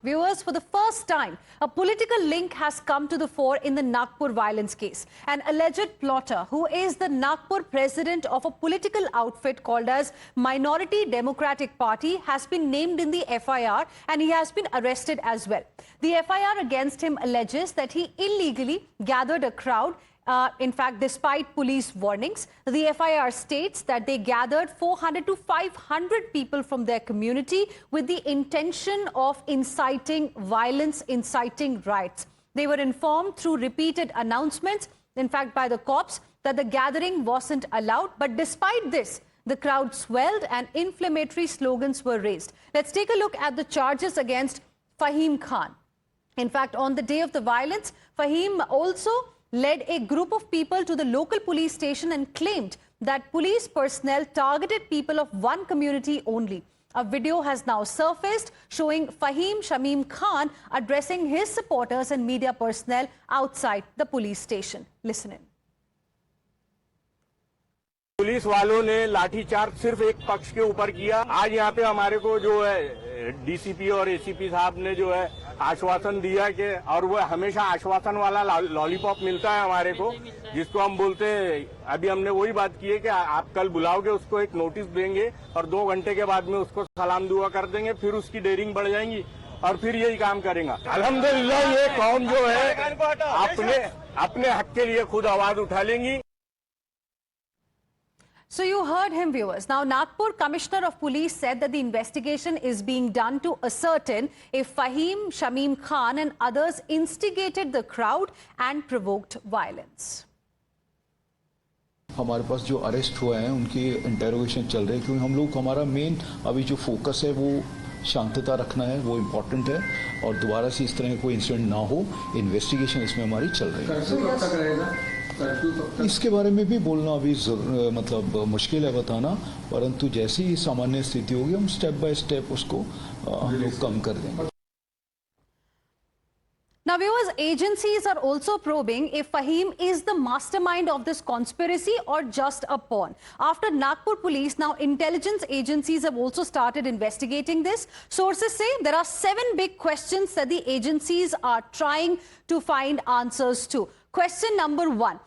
Viewers, for the first time, a political link has come to the fore in the Nagpur violence case. An alleged plotter, who is the Nagpur president of a political outfit called as Minority Democratic Party, has been named in the FIR and he has been arrested as well. The FIR against him alleges that he illegally gathered a crowd. In fact, despite police warnings, the FIR states that they gathered 400 to 500 people from their community with the intention of inciting violence, inciting riots. They were informed through repeated announcements, in fact, by the cops, that the gathering wasn't allowed. But despite this, the crowd swelled and inflammatory slogans were raised. Let's take a look at the charges against Fahim Khan. In fact, on the day of the violence, Fahim also led a group of people to the local police station and claimed that police personnel targeted people of one community only. A video has now surfaced showing Fahim Shamim Khan addressing his supporters and media personnel outside the police station. Listen in. Police वालों ने लाठीचार्ज सिर्फ एक पक्ष के ऊपर किया। आज यहाँ पे हमारे को जो है डीसीपी और एसीपी साहब ने जो है आश्वासन दिया कि, और वो हमेशा आश्वासन वाला लॉलीपॉप मिलता है हमारे को, जिसको हम बोलते हैं। अभी हमने वही बात की है कि आप कल बुलाओगे, उसको एक नोटिस देंगे और 2 घंटे के बाद में उसको सलाम दुआ कर देंगे, फिर उसकी डेयरिंग बढ़ जाएंगी और फिर यही काम करेंगे। अल्हम्दुलिल्लाह ये कौम जो है अपने हक के लिए खुद आवाज उठा लेंगी। So you heard him, viewers. Now, Nagpur Commissioner of Police said that the investigation is being done to ascertain if Fahim Shamim Khan and others instigated the crowd and provoked violence. हमारे पास जो arrest हुए हैं उनकी interrogation चल रही है, क्योंकि हम लोग हमारा मेन अभी जो फोकस है वो शांतता रखना है, वो इम्पोर्टेंट है और दोबारा से इस तरह का कोई इंसिडेंट ना हो। इन्वेस्टिगेशन इसमें हमारी चल रही है। इसके बारे में भी बोलना अभी मतलब मुश्किल है बताना, परंतु जैसी ही सामान्य स्थिति होगी हम स्टेप बाय स्टेप उसको हम लोग कम कर देंगे। Now, viewers, agencies are also probing if Fahim is the mastermind of this conspiracy or just a pawn. After Nagpur police, now intelligence agencies have also started investigating this. Sources say there are 7 big questions that the agencies are trying to find answers to. Question number 1.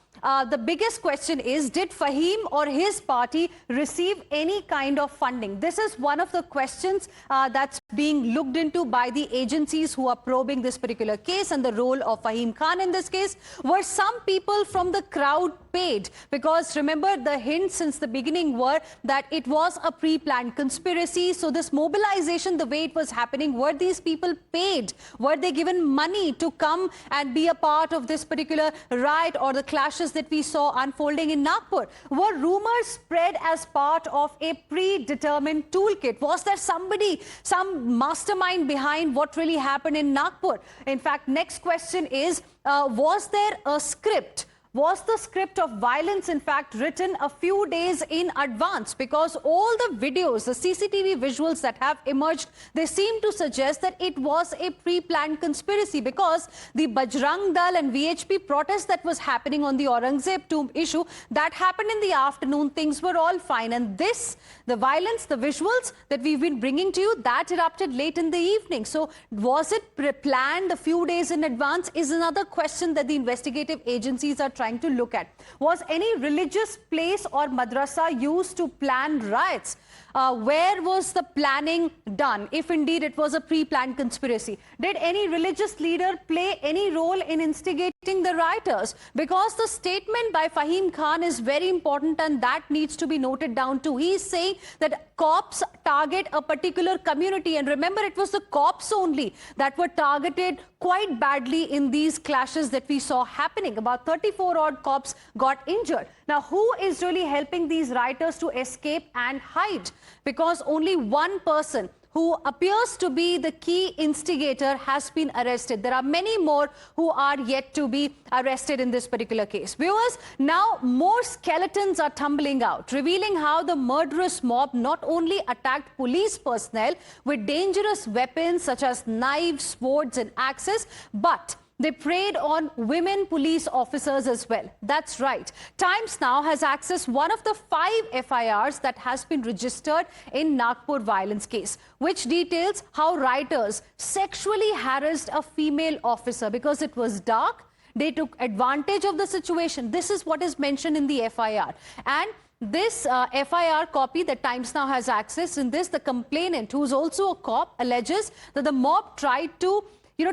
The biggest question is, did Fahim or his party receive any kind of funding? This is one of the questions that's being looked into by the agencies who are probing this particular case and the role of Fahim Khan in this case. Were some people from the crowd paid? Because remember, the hints since the beginning were that it was a pre-planned conspiracy. So this mobilization, the way it was happening, were these people paid? Were they given money to come and be a part of this particular riot or the clashes that we saw unfolding in Nagpur? Were rumors spread as part of a predetermined toolkit? Was there somebody, some mastermind behind what really happened in Nagpur? In fact, next question is, was there a script? Was the script of violence, in fact, written a few days in advance? Because all the videos, the CCTV visuals that have emerged, they seem to suggest that it was a pre-planned conspiracy, because the Bajrang Dal and VHP protest that was happening on the Aurangzeb tomb issue, that happened in the afternoon. Things were all fine. And this, the violence, the visuals that we've been bringing to you, that erupted late in the evening. So was it planned a few days in advance is another question that the investigative agencies are trying to look at. Was any religious place or madrasa used to plan riots? Where was the planning done, if indeed it was a pre-planned conspiracy? Did any religious leader play any role in instigating the rioters? Because the statement by Fahim Khan is very important and that needs to be noted down too. He is saying that cops target a particular community, and remember, it was the cops only that were targeted quite badly in these clashes that we saw happening. About 34 odd cops got injured. Now, who is really helping these rioters to escape and hide? Because only one person who appears to be the key instigator has been arrested. There are many more who are yet to be arrested in this particular case. Viewers, now more skeletons are tumbling out, revealing how the murderous mob not only attacked police personnel with dangerous weapons such as knives, swords and axes, but They preyed on women police officers as well. That's right. Times Now has accessed one of the 5 FIRs that has been registered in Nagpur violence case, which details how rioters sexually harassed a female officer because it was dark. They took advantage of the situation. This is what is mentioned in the FIR. And this FIR copy that Times Now has accessed, in this the complainant, who is also a cop, alleges that the mob tried to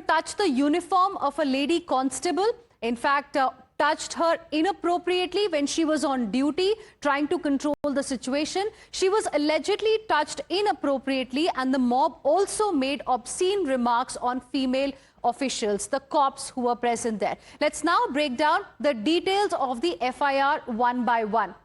touch the uniform of a lady constable. In fact, touched her inappropriately when she was on duty, trying to control the situation. She was allegedly touched inappropriately, and the mob also made obscene remarks on female officials, the cops who were present there. Let's now break down the details of the FIR one by one.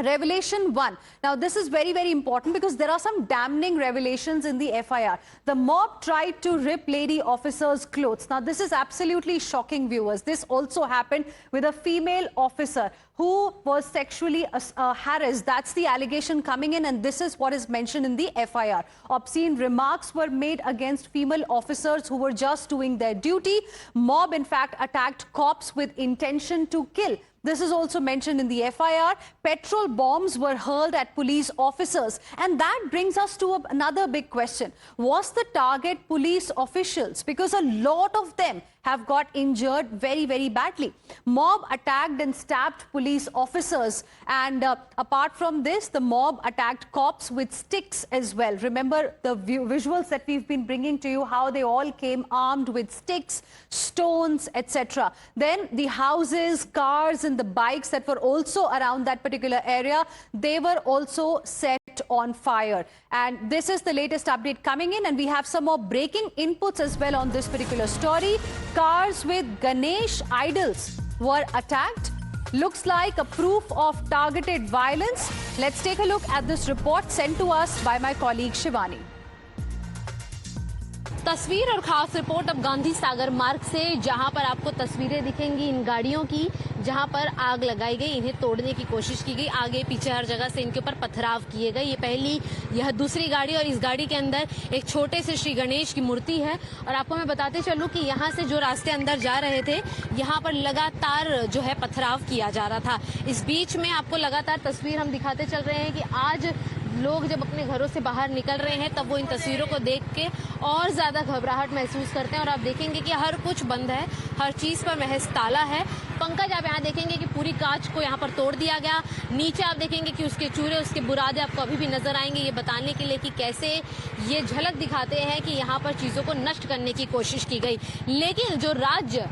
Revelation 1. Now, this is very, very important because there are some damning revelations in the FIR. The mob tried to rip lady officers' clothes. Now, this is absolutely shocking, viewers. This also happened with a female officer who was sexually harassed. That's the allegation coming in, and this is what is mentioned in the FIR. Obscene remarks were made against female officers who were just doing their duty. Mob, in fact, attacked cops with intention to kill. This is also mentioned in the FIR. Petrol bombs were hurled at police officers. And that brings us to another big question. Was the target police officials? Because a lot of them have got injured very, very badly. Mob attacked and stabbed police officers. And apart from this, the mob attacked cops with sticks as well. Remember the visuals that we've been bringing to you, how they all came armed with sticks, stones, etc. Then the houses, cars, and the bikes that were also around that particular area, they were also set on fire. And this is the latest update coming in, and we have some more breaking inputs as well on this particular story. Cars with Ganesh idols were attacked. Looks like a proof of targeted violence. Let's take a look at this report sent to us by my colleague Shivani. तस्वीर और खास report अब गांधी सागर मार्ग से, जहां पर आपको तस्वीरें दिखेंगी इन गाड़ियों की, जहां पर आग लगाई गई, इन्हें तोड़ने की कोशिश की गई, आगे पीछे हर जगह से इनके ऊपर पथराव किए गए। ये पहली, यह दूसरी गाड़ी, और इस गाड़ी के अंदर एक छोटे से श्री गणेश की मूर्ति है। और आपको मैं बताते चलूं कि यहां से जो रास्ते अंदर जा रहे थे, यहां पर लगातार जो है पथराव किया जा रहा था। इस बीच में आपको लगातार तस्वीर हम दिखाते चल रहे हैं कि आज लोग जब अपने घरों से बाहर निकल रहे हैं, तब वो इन तस्वीरों को देख के और ज्यादा घबराहट महसूस करते हैं। और आप देखेंगे कि हर कुछ बंद है, हर चीज पर महज ताला है। पंकज, आप यहाँ देखेंगे कि पूरी कांच को यहाँ पर तोड़ दिया गया। नीचे आप देखेंगे कि उसके चूरे, उसके बुरादे आपको अभी भी नजर आएंगे, ये बताने के लिए कि कैसे ये झलक दिखाते हैं कि यहाँ पर चीजों को नष्ट करने की कोशिश की गई। लेकिन जो राज्य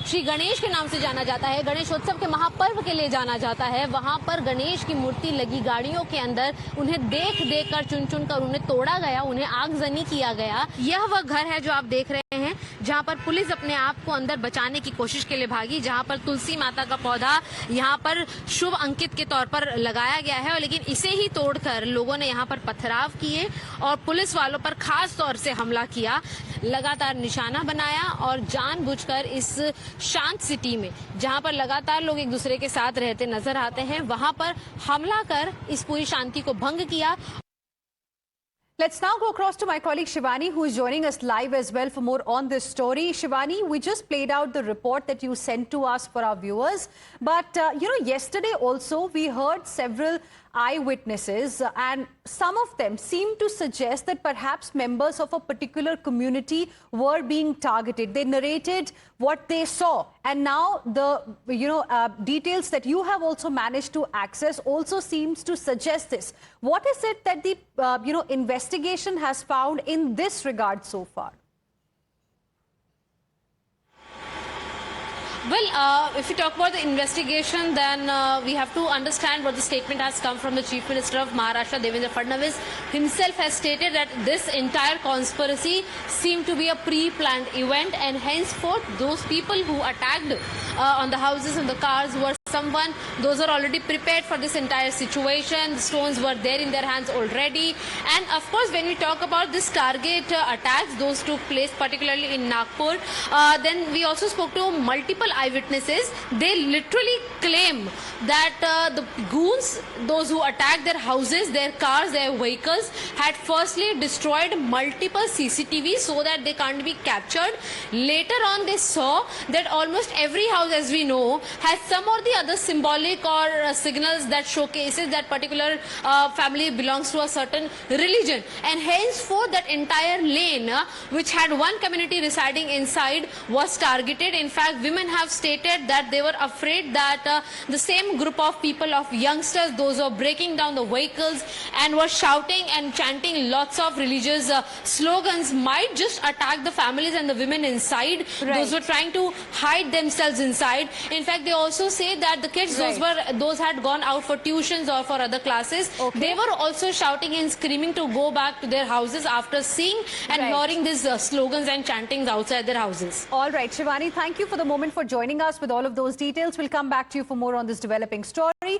श्री गणेश के नाम से जाना जाता है, गणेशोत्सव के महापर्व के लिए जाना जाता है, वहां पर गणेश की मूर्ति लगी गाड़ियों के अंदर उन्हें देख देख कर, चुन चुन कर उन्हें तोड़ा गया, उन्हें आगजनी किया गया। यह वह घर है जो आप देख रहे हैं, जहां पर पुलिस अपने आप को अंदर बचाने की कोशिश के लिए भागी, जहां पर तुलसी माता का पौधा यहां पर शुभ अंकित के तौर पर लगाया गया है। लेकिन इसे ही तोड़कर लोगों ने यहां पर पथराव किए और पुलिस वालों पर खास तौर से हमला किया, लगातार निशाना बनाया और जानबूझकर इस शांत सिटी में, जहां पर लगातार लोग एक दूसरे के साथ रहते नजर आते हैं, वहां पर हमला कर इस पूरी शांति को भंग किया। Let's now go across to my colleague Shivani, who is joining us live as well for more on this story. Shivani, we just played out the report that you sent to us for our viewers. But, yesterday also we heard several eyewitnesses, and some of them seem to suggest that perhaps members of a particular community were being targeted. They narrated what they saw, and now the details that you have also managed to access also seems to suggest this. What is it that the investigation has found in this regard so far? Well, if we talk about the investigation, then we have to understand what the statement has come from the Chief Minister of Maharashtra, Devendra Fadnavis. Himself has stated that this entire conspiracy seemed to be a pre-planned event, and henceforth those people who attacked on the houses and the cars were someone. Those are already prepared for this entire situation. The stones were there in their hands already. And of course, when we talk about this target attacks, those took place particularly in Nagpur. Then we also spoke to multiple eyewitnesses. They literally claim that the goons, those who attacked their houses, their cars, their vehicles, had firstly destroyed multiple CCTVs so that they can't be captured. Later on, they saw that almost every house, as we know, has some or the other symbolic or signals that showcases that particular family belongs to a certain religion. And henceforth, that entire lane, which had one community residing inside, was targeted. In fact, women have stated that they were afraid that the same group of people, of youngsters, those who are breaking down the vehicles and were shouting and chanting lots of religious slogans, might just attack the families and the women inside. Right. Those were trying to hide themselves inside. In fact, they also say that the kids, those had gone out for tuitions or for other classes, they were also shouting and screaming to go back to their houses after seeing and hearing these slogans and chantings outside their houses. All right, Shivani, thank you for the moment for joining us with all of those details. We'll come back to you for more on this developing story.